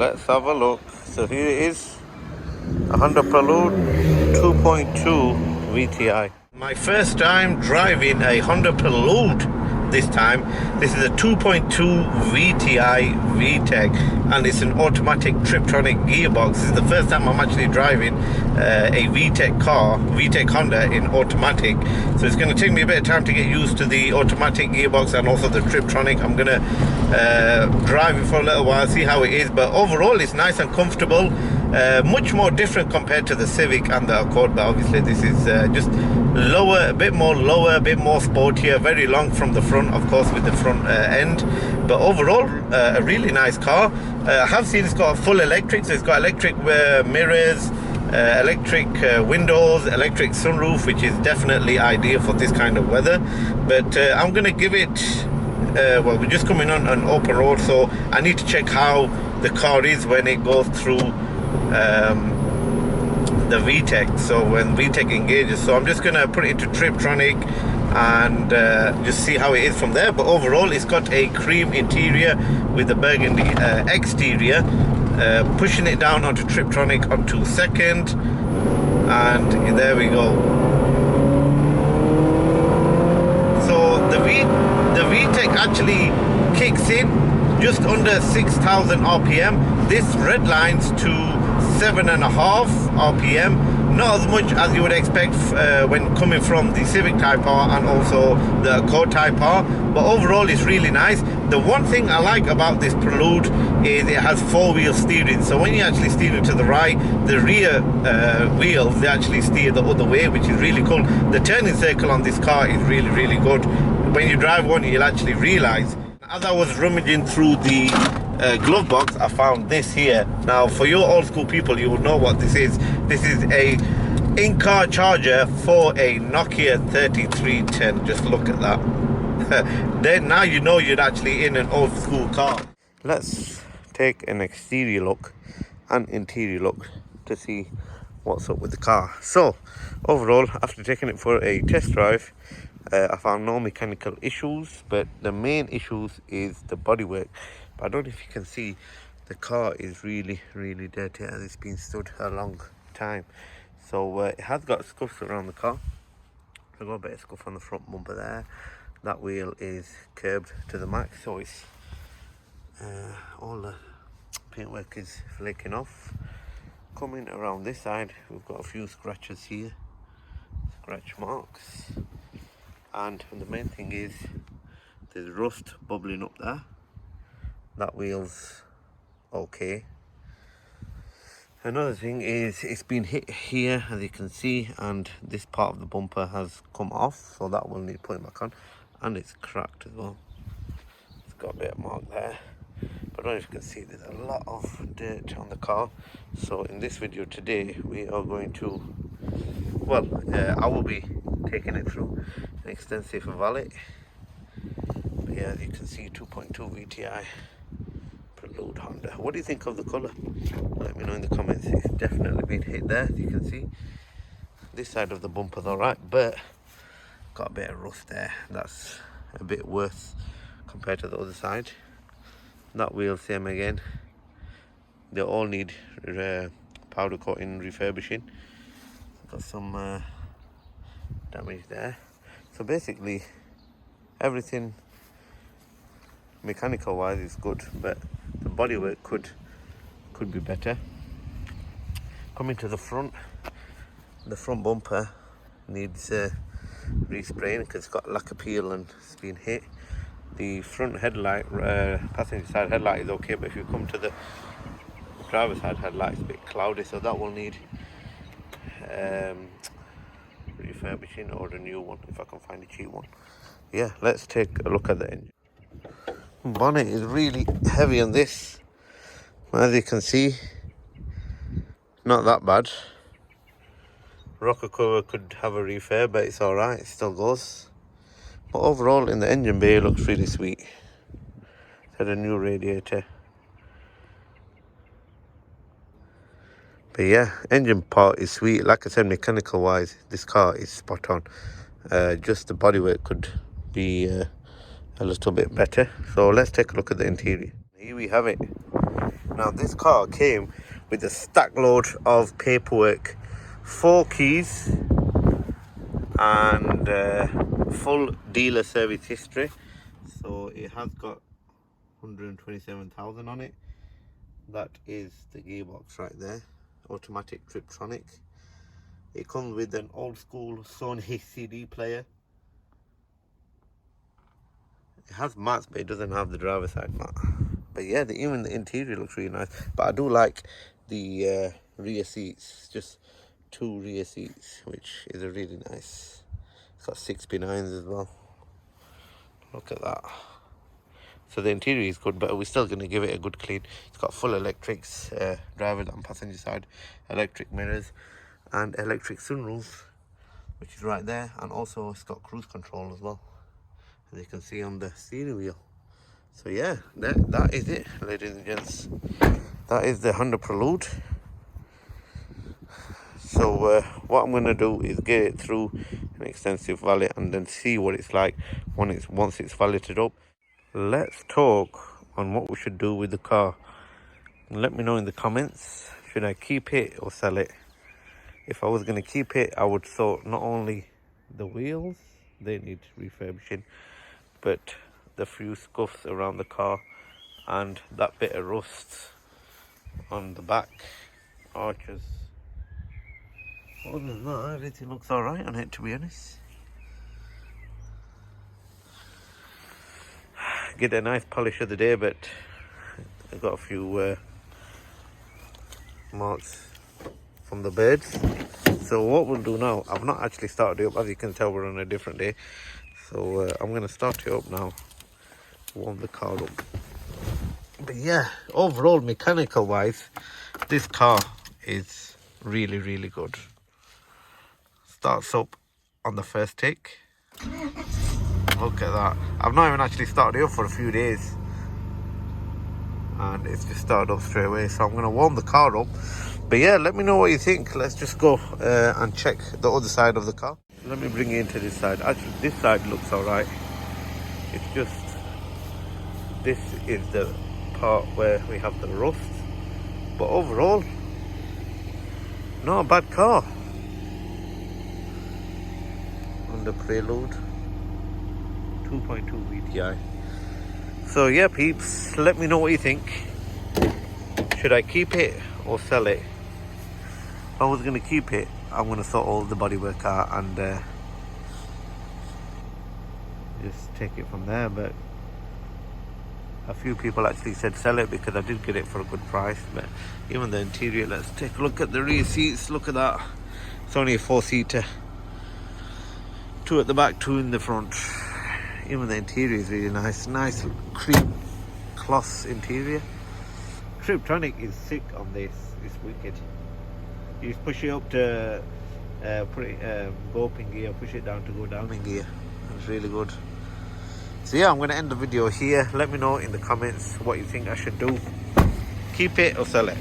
Let's have a look. So here it is, a Honda Prelude 2.2 Vti. My first time driving a Honda Prelude this time. This is a 2.2 Vti Vtec, and it's an automatic Triptronic gearbox. This is the first time I'm actually driving a Vtec car, Vtec Honda in automatic. So it's going to take me a bit of time to get used to the automatic gearbox and also the Triptronic. I'm going to drive it for a little while, see how it is, but overall it's nice and comfortable. Much more different compared to the Civic and the Accord, but obviously this is just lower, a bit more sportier, very long from the front, of course, with the front end, but overall a really nice car. I have seen it's got full electric, so it's got electric mirrors, electric windows, electric sunroof, which is definitely ideal for this kind of weather. But I'm gonna give it well, we're just coming on an open road, so I need to check how the car is when it goes through the Vtec, so when Vtec engages. So I'm just gonna put it into Triptronic and just see how it is from there. But overall it's got a cream interior with a burgundy exterior. Pushing it down onto Triptronic onto second, and there we go. So the Vtec actually kicks in just under 6,000 RPM. This redlines to 7.5 RPM, not as much as you would expect when coming from the Civic Type R and also the Accord Type R, but overall it's really nice. The one thing I like about this Prelude is it has four-wheel steering, so when you actually steer it to the right, the rear wheels, they actually steer the other way, which is really cool. The turning circle on this car is really good. When you drive one, you'll actually realize. As I was rummaging through the glove box, I found this here. Now, for your old school people, you will know what this is. This is a in-car charger for a Nokia 3310. Just look at that. Then now you know you're actually in an old school car. Let's take an exterior look and interior look to see what's up with the car. So overall, after taking it for a test drive, I found no mechanical issues, but the main issues is the bodywork. But I don't know if you can see, the car is really dirty as it's been stood a long time. So it has got scuffs around the car. I've got a bit of scuff on the front bumper there. That wheel is curbed to the max, so it's all the paintwork is flaking off. Coming around this side, we've got a few scratches here, scratch marks. And the main thing is there's rust bubbling up there. That wheel's okay. Another thing is it's been hit here, as you can see, and this part of the bumper has come off, so that will need putting back on, and it's cracked as well. It's got a bit of mark there, but as you can see, there's a lot of dirt on the car. So in this video today, we are going to, well, I will be taking it through an extensive valet. But yeah, as you can see, 2.2 Vti Prelude Honda. What do you think of the colour? Let me know in the comments. It's definitely been hit there, as you can see. This side of the bumper's alright, but got a bit of rust there. That's a bit worse compared to the other side. That wheel, same again. They all need powder coating, refurbishing. Got some damage there. So basically everything mechanical wise is good, but the bodywork could be better. Coming to the front bumper needs respraying because it's got lack of peel and it's been hit. The front headlight, passenger side headlight is okay, but if you come to the driver's side headlight, it's a bit cloudy, so that will need refurbishing or a new one if I can find a cheap one. Yeah, let's take a look at the engine. Bonnet is really heavy on this, as you can see. Not that bad. Rocker cover could have a refurb, but it's alright, it still goes. But overall in the engine bay, it looks really sweet. It's had a new radiator. But yeah, engine part is sweet. Like I said, mechanical wise, this car is spot on. Just the bodywork could be a little bit better. So let's take a look at the interior. Here we have it. Now this car came with a stack load of paperwork, 4 keys and full dealer service history. So it has got 127,000 on it. That is the gearbox right there, automatic Triptronic. It comes with an old school Sony CD player. It has mats, but it doesn't have the driver side mat. But yeah, even the interior looks really nice. But I do like the rear seats, just 2 rear seats, which is really nice. It's got 6p9s as well. Look at that. So the interior is good, but we're still going to give it a good clean. It's got full electrics, driver and passenger side, electric mirrors, and electric sunroof, which is right there. And also it's got cruise control as well, as you can see on the steering wheel. So yeah, that is it, ladies and gents. That is the Honda Prelude. So what I'm going to do is get it through an extensive valet and then see what it's like once it's valeted up. Let's talk on what we should do with the car. Let me know in the comments, should I keep it or sell it? If I was going to keep it, I would sort not only the wheels, they need refurbishing, but the few scuffs around the car and that bit of rust on the back arches. Other than that, everything looks alright on it, to be honest. Get a nice polish of the day, but I've got a few marks from the birds. So what we'll do now, I've not actually started it up, as you can tell we're on a different day. So I'm going to start it up now, warm the car up. But yeah, overall mechanical wise, this car is really, really good. Starts up on the first take. Look at that. I've not even actually started it up for a few days, and it's just started up straight away. So I'm going to warm the car up. But yeah, let me know what you think. Let's just go and check the other side of the car. Let me bring you into this side. Actually, this side looks alright. It's just, this is the part where we have the rust. But overall, not a bad car. Honda Prelude 2.2 Vti. So yeah, peeps, let me know what you think. Should I keep it or sell it? If I was going to keep it, I'm going to sort all the bodywork out and just take it from there. But a few people actually said sell it because I did get it for a good price. But even the interior, let's take a look at the rear seats. Look at that. It's only a 4-seater. 2 at the back, 2 in the front. Even the interior is really nice. Nice cream cloth interior. Triptronic is sick on this. It's wicked. You just push it up to go up in gear, push it down to go down in gear. It's really good. So yeah, I'm going to end the video here. Let me know in the comments what you think I should do. Keep it or sell it.